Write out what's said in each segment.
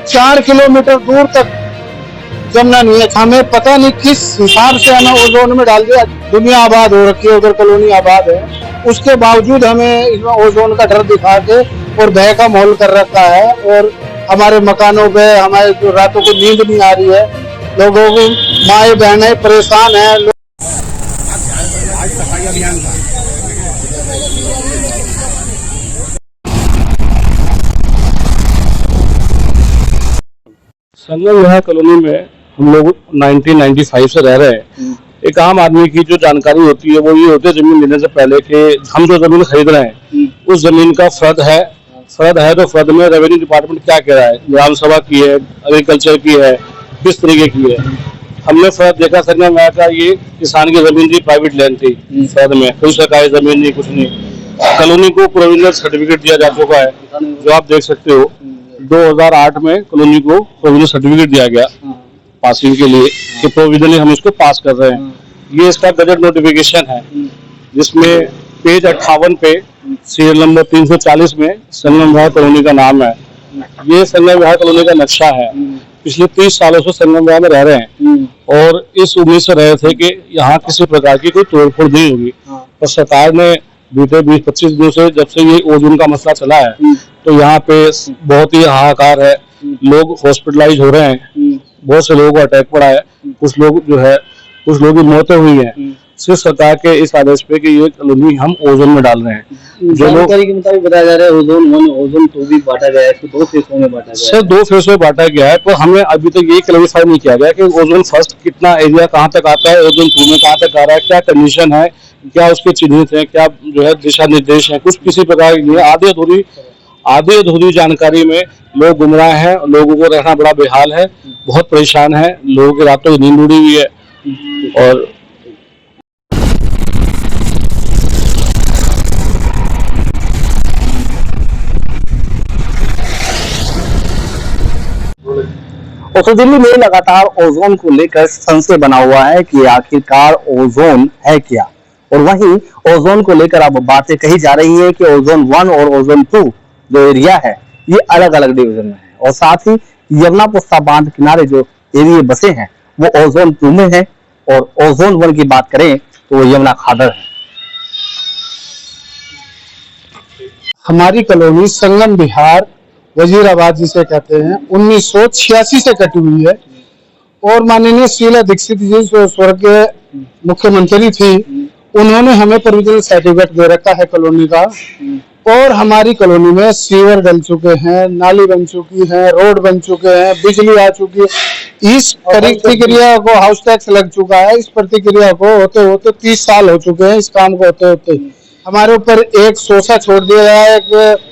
4 kilometre दूर तक जमना नहीं है। हमें पता नहीं किस हिसाब से हमें ओजोन में डाल दिया। दुनिया आबाद हो रखी है, उधर कॉलोनी आबाद है, उसके बावजूद हमें इसमें ओजोन का डर दिखा के और भय का माहौल कर रखा है। और हमारे मकानों पे हमारे जो रातों को नींद नहीं आ रही है, लोगों को माए बहनें परेशान है। आज सफाई अभियान था। संगम विहार कॉलोनी में हम लोग 1995 से रह रहे हैं। एक आम आदमी की जो जानकारी होती है वो ये होती है जमीन लेने से पहले कि हम जो जमीन खरीद रहे हैं उस जमीन का फ्रद है तो फ्रद में रेवेन्यू डिपार्टमेंट क्या कह रहा है, ग्राम सभा की है, एग्रीकल्चर की है, किस तरीके की है। हमने फ्रद देखा संगम विहार का, ये किसान की जमीन थी, प्राइवेट लैंड थी। फ्रद में कोई सरकारी जमीन नहीं, कुछ नहीं। कॉलोनी को प्रोविजनल सर्टिफिकेट दिया जा चुका है, जो आप देख सकते हो। 2008 में कॉलोनी को प्रोविजनल सर्टिफिकेट दिया गया पासिंग के लिए कि प्रोविजनली हम इसको पास कर रहे हैं। ये इसका गजट नोटिफिकेशन है, जिसमें पेज 58 पे सीरियल नंबर 340 में संगम विहार कॉलोनी का नाम है। ये संगम विहार कॉलोनी का नक्शा है। पिछले 30 सालों से संगम विहार में रह रहे हैं और इस उम्मीद से रहे थे कि यहाँ किसी प्रकार की कोई तोड़फोड़ नहीं होगी। और सरकार ने बीते 20-25 दिनों से, जब से ये ओजोन का मसला चला है, तो यहाँ पे बहुत ही हाहाकार है। लोग हॉस्पिटलाइज हो रहे हैं, बहुत से लोगों को अटैक पड़ा है, कुछ लोग की मौतें हुई हैं सिर्फ सरकार के इस आदेश पे कि ये कॉलोनी हम ओजोन में डाल रहे हैं। जानकारी के मुताबिक बताया जा रहा है ओजोन 1, ओजोन 2 भी बांटा गया है, इसको 2 फेसों में बांटा गया है। सिर्फ 2 फेज में बांटा गया है, पर हमें अभी तक ये क्लैरिफाई नहीं किया गया कि ओजोन फर्स्ट कितना एरिया कहाँ तक आता है, ओजोन 2 में कहाँ तक आ रहा है, क्या कंडीशन है, क्या उसके चिन्हित है, क्या जो है दिशा निर्देश है। कुछ किसी प्रकार की आधी अधूरी जानकारी में लोग गुमराह हैं। लोगों को रहना बड़ा बेहाल है, बहुत परेशान है, लोगों की रातों की नींद उड़ी हुई है। और तो दिल्ली में लगातार ओजोन को लेकर संशय बना हुआ है कि आखिरकार ओजोन है क्या। और वहीं ओजोन को लेकर अब बातें कही जा रही है कि ओजोन 1 और ओजोन 2 जो एरिया है ये अलग अलग डिवीजन में है। और साथ ही यमुना पुस्ता बांध किनारे जो एरिया बसे हैं वो ओजोन 2 में है। और ओजोन 1 की बात करें तो वो यमुना खादर है। हमारी कॉलोनी संगम विहार वजीराबाद जिसे कहते हैं 1986 से कटी हुई है। और माननीय शीला दीक्षित जी जो स्वर्गीय मुख्यमंत्री थी, उन्होंने हमें प्रोविजनल सर्टिफिकेट दे रखा है कॉलोनी का। और हमारी कॉलोनी में सीवर डल चुके हैं, नाली बन चुकी है, रोड बन चुके हैं, बिजली आ चुकी है। इस प्रतिक्रिया को हाउस टैक्स लग चुका है। इस प्रतिक्रिया को होते होते 30 साल हो चुके हैं। इस काम को होते होते हमारे ऊपर एक सोसा छोड़ दिया है, एक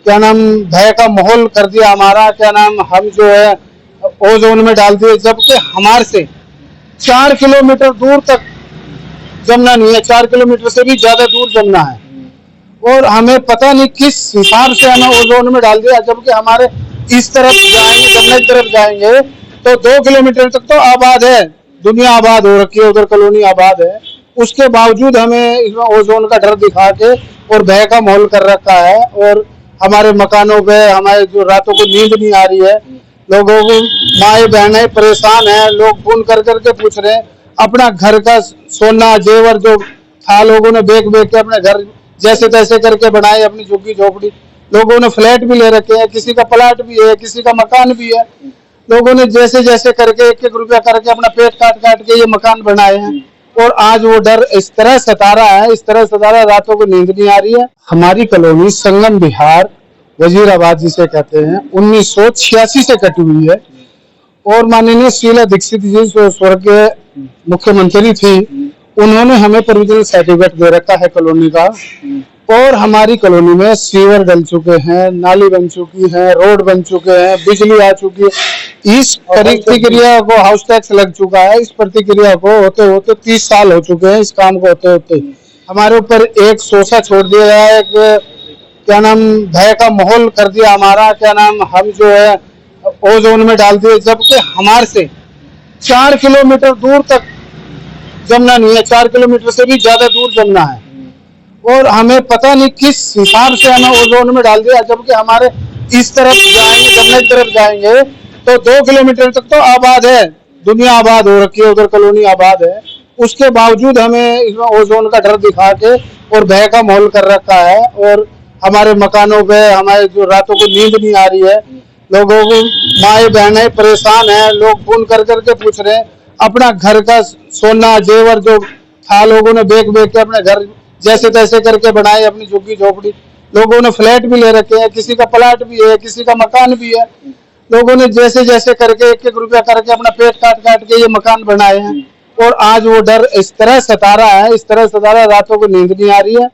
क्या नाम भय का माहौल कर दिया हमारा, क्या नाम हम जो है ओजोन में डाल दिए, जबकि हमारे से 4 किलोमीटर दूर तक जमना नहीं है, 4 किलोमीटर से भी ज्यादा दूर जमना है। और हमें पता नहीं किस हिसाब से हमें ओजोन में डाल दिया, जबकि हमारे इस तरफ जाएंगे, जमना की तरफ जाएंगे तो 2 किलोमीटर तक तो आबाद है, दुनिया आबाद हो रखी है, उधर कॉलोनी आबाद है। उसके बावजूद हमें इसमें ओजोन का डर दिखा के और भय का माहौल कर रखा है। और हमारे मकानों पे हमारे जो रातों को नींद नहीं आ रही है, लोगों को माए बहनें परेशान है। लोग फोन कर करके पूछ रहे हैं अपना घर का सोना जेवर जो था, लोगों ने बेच के अपने घर जैसे तैसे करके बनाए, अपनी झुग्गी झोपड़ी। लोगों ने फ्लैट भी ले रखे हैं, किसी का प्लाट भी है, किसी का मकान भी है। लोगों ने जैसे जैसे करके 1-1 रुपया करके अपना पेट काट के ये मकान बनाए हैं। और आज वो डर इस तरह सता रहा है, रातों को नींद नहीं आ रही है। हमारी कॉलोनी संगम विहार वजीराबाद जिसे कहते हैं 1986 से कटी हुई है। और माननीय शीला दीक्षित जी जो स्वर्गीय मुख्यमंत्री थी, उन्होंने हमें प्रोविजनल सर्टिफिकेट दे रखा है कॉलोनी का। और हमारी कॉलोनी में सीवर डल चुके हैं, नाली बन चुकी है, रोड बन चुके हैं, बिजली आ चुकी है। इस प्रतिक्रिया को हाउस टैक्स लग चुका है। इस प्रतिक्रिया को होते होते 30 साल हो चुके हैं। इस काम को होते होते हमारे ऊपर एक सोसा छोड़ दिया है, एक क्या नाम भय का माहौल कर दिया हमारा, क्या नाम हम जो है ओजोन में डाल दिए, जबकि हमारे से 4 किलोमीटर दूर तक जमना नहीं है, 4 किलोमीटर से भी ज्यादा दूर जमना है। और हमें पता नहीं किस हिसाब से हमें ओजोन में डाल दिया, जबकि हमारे इस तरफ जाएंगे, जमुना की तरफ जाएंगे तो 2 किलोमीटर तक तो आबाद है, दुनिया आबाद हो रखी है, उधर कॉलोनी आबाद है। उसके बावजूद हमें इसमें ओजोन का डर दिखा के और भय का माहौल कर रखा है। और हमारे मकानों पे हमारे जो रातों को नींद नहीं आ रही है, लोगों को माए बहनें परेशान है, लोग फोन कर करके पूछ रहे हैं अपना घर का सोना जेवर जो था, लोगों ने बेच बेच के अपने घर जैसे तैसे करके बनाए, अपनी झुग्गी झोपड़ी। लोगों ने फ्लैट भी ले रखे हैं, किसी का प्लाट भी है, किसी का मकान भी है। लोगों ने जैसे जैसे करके 1-1 रुपया करके अपना पेट काट काट के ये मकान बनाए हैं। और आज वो डर इस तरह सता रहा है, इस तरह सता रहा है, रातों को नींद नहीं आ रही है।